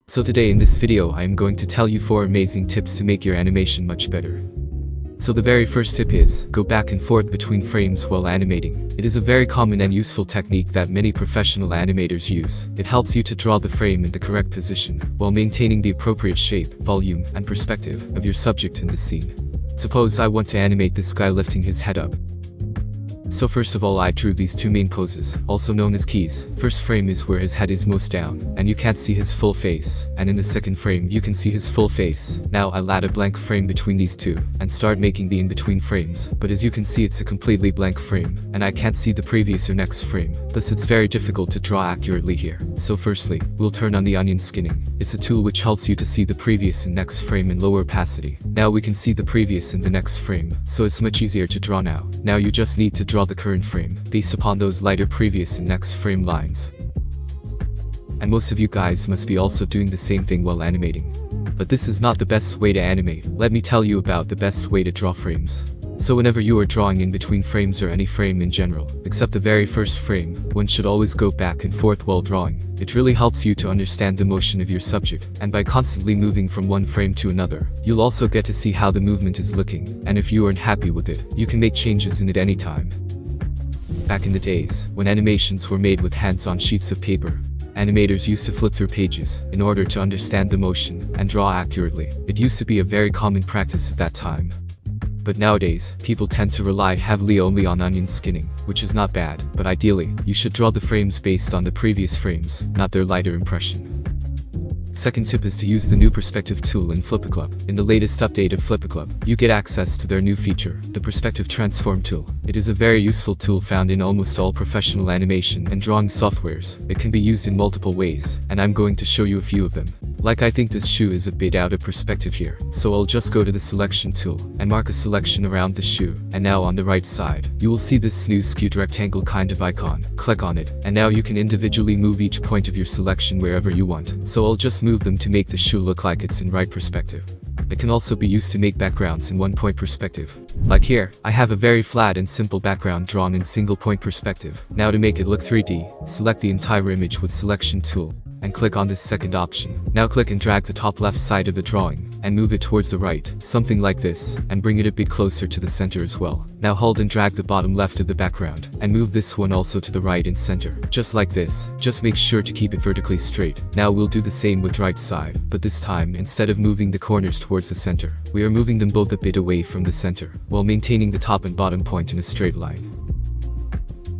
So today in this video I am going to tell you 4 amazing tips to make your animation much better. So the very first tip is, go back and forth between frames while animating. It is a very common and useful technique that many professional animators use. It helps you to draw the frame in the correct position, while maintaining the appropriate shape, volume, and perspective of your subject in the scene. Suppose I want to animate this guy lifting his head up. So first of all I drew these 2 main poses, also known as keys. First frame is where his head is most down, and you can't see his full face, and in the second frame you can see his full face. Now I'll add a blank frame between these 2, and start making the in-between frames, but as you can see it's a completely blank frame, and I can't see the previous or next frame, thus it's very difficult to draw accurately here. So firstly, we'll turn on the onion skinning. It's a tool which helps you to see the previous and next frame in lower opacity. Now we can see the previous and the next frame, so it's much easier to draw now. Now you just need to draw the current frame, based upon those lighter previous and next frame lines. And most of you guys must be also doing the same thing while animating. But this is not the best way to animate. Let me tell you about the best way to draw frames. So whenever you are drawing in between frames or any frame in general, except the very first frame, one should always go back and forth while drawing. It really helps you to understand the motion of your subject, and by constantly moving from one frame to another, you'll also get to see how the movement is looking, and if you aren't happy with it, you can make changes in it anytime. Back in the days, when animations were made with hands on sheets of paper, animators used to flip through pages in order to understand the motion and draw accurately. It used to be a very common practice at that time. But nowadays, people tend to rely heavily only on onion skinning, which is not bad, but ideally, you should draw the frames based on the previous frames, not their lighter impression. Second tip is to use the new perspective tool in Flipaclip. In the latest update of Flipaclip, you get access to their new feature, the perspective transform tool. It is a very useful tool found in almost all professional animation and drawing softwares. It can be used in multiple ways, and I'm going to show you a few of them. Like I think this shoe is a bit out of perspective here, so I'll just go to the selection tool and mark a selection around the shoe, and now on the right side, you will see this new skewed rectangle kind of icon. Click on it, and now you can individually move each point of your selection wherever you want. So I'll just move them to make the shoe look like it's in right perspective. It can also be used to make backgrounds in one point perspective. Like here, I have a very flat and simple background drawn in single point perspective. Now to make it look 3D, select the entire image with selection tool, and click on this second option. Now click and drag the top left side of the drawing, and move it towards the right, something like this, and bring it a bit closer to the center as well. Now hold and drag the bottom left of the background, and move this one also to the right and center, just like this. Just make sure to keep it vertically straight. Now we'll do the same with right side, but this time, instead of moving the corners towards the center, we are moving them both a bit away from the center, while maintaining the top and bottom point in a straight line.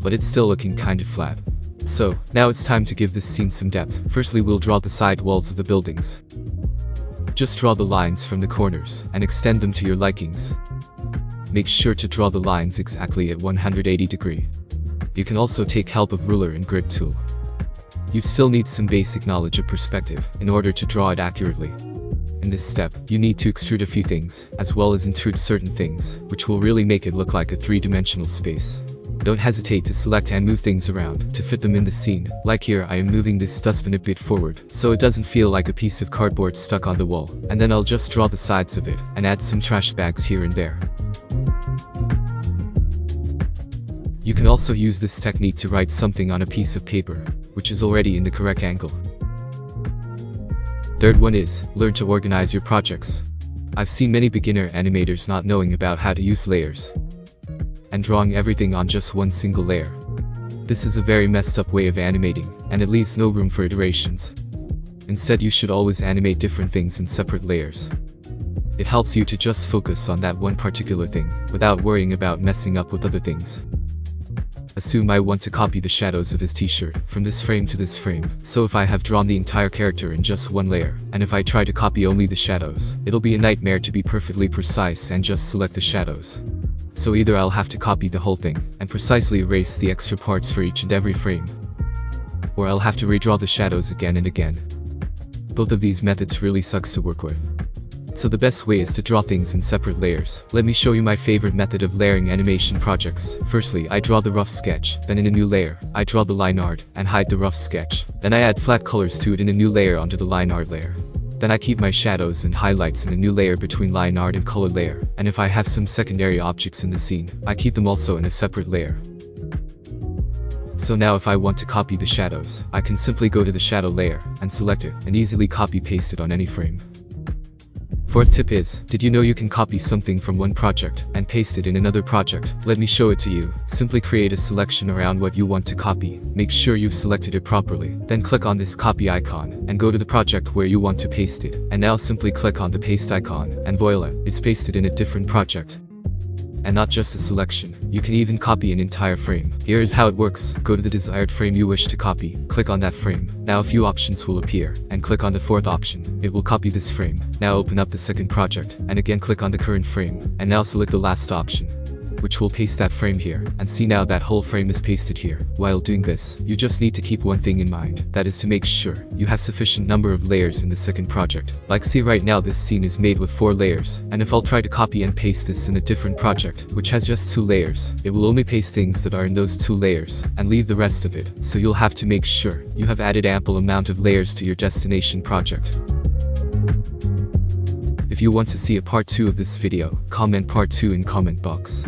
But it's still looking kind of flat. So, now it's time to give this scene some depth. Firstly we'll draw the side walls of the buildings. Just draw the lines from the corners, and extend them to your likings. Make sure to draw the lines exactly at 180 degrees. You can also take help of ruler and grid tool. You still need some basic knowledge of perspective, in order to draw it accurately. In this step, you need to extrude a few things, as well as intrude certain things, which will really make it look like a 3-dimensional space. Don't hesitate to select and move things around, to fit them in the scene. Like here I am moving this dustbin a bit forward, so it doesn't feel like a piece of cardboard stuck on the wall, and then I'll just draw the sides of it, and add some trash bags here and there. You can also use this technique to write something on a piece of paper, which is already in the correct angle. Third one is, learn to organize your projects. I've seen many beginner animators not knowing about how to use layers, and drawing everything on just one single layer. This is a very messed up way of animating, and it leaves no room for iterations. Instead you should always animate different things in separate layers. It helps you to just focus on that one particular thing, without worrying about messing up with other things. Assume I want to copy the shadows of his t-shirt, from this frame to this frame, so if I have drawn the entire character in just one layer, and if I try to copy only the shadows, it'll be a nightmare to be perfectly precise and just select the shadows. So either I'll have to copy the whole thing, and precisely erase the extra parts for each and every frame, or I'll have to redraw the shadows again and again. Both of these methods really sucks to work with. So the best way is to draw things in separate layers. Let me show you my favorite method of layering animation projects. Firstly, I draw the rough sketch, then in a new layer, I draw the line art, and hide the rough sketch. Then I add flat colors to it in a new layer onto the line art layer. Then I keep my shadows and highlights in a new layer between line art and color layer, and if I have some secondary objects in the scene, I keep them also in a separate layer. So now if I want to copy the shadows, I can simply go to the shadow layer and select it and easily copy paste it on any frame. Fourth tip is, did you know you can copy something from one project and paste it in another project? Let me show it to you. Simply create a selection around what you want to copy. Make sure you've selected it properly. Then click on this copy icon and go to the project where you want to paste it. And now simply click on the paste icon and voila, it's pasted in a different project. And not just a selection, you can even copy an entire frame. Here is how it works. Go to the desired frame you wish to copy, click on that frame. Now a few options will appear, and click on the fourth option. It will copy this frame. Now open up the second project, and again click on the current frame, and now select the last option, which will paste that frame here, and see now that whole frame is pasted here. While doing this, you just need to keep one thing in mind, that is to make sure you have sufficient number of layers in the second project. Like see right now this scene is made with 4 layers, and if I'll try to copy and paste this in a different project, which has just 2 layers, it will only paste things that are in those 2 layers, and leave the rest of it, so you'll have to make sure you have added ample amount of layers to your destination project. If you want to see a part 2 of this video, comment part 2 in comment box.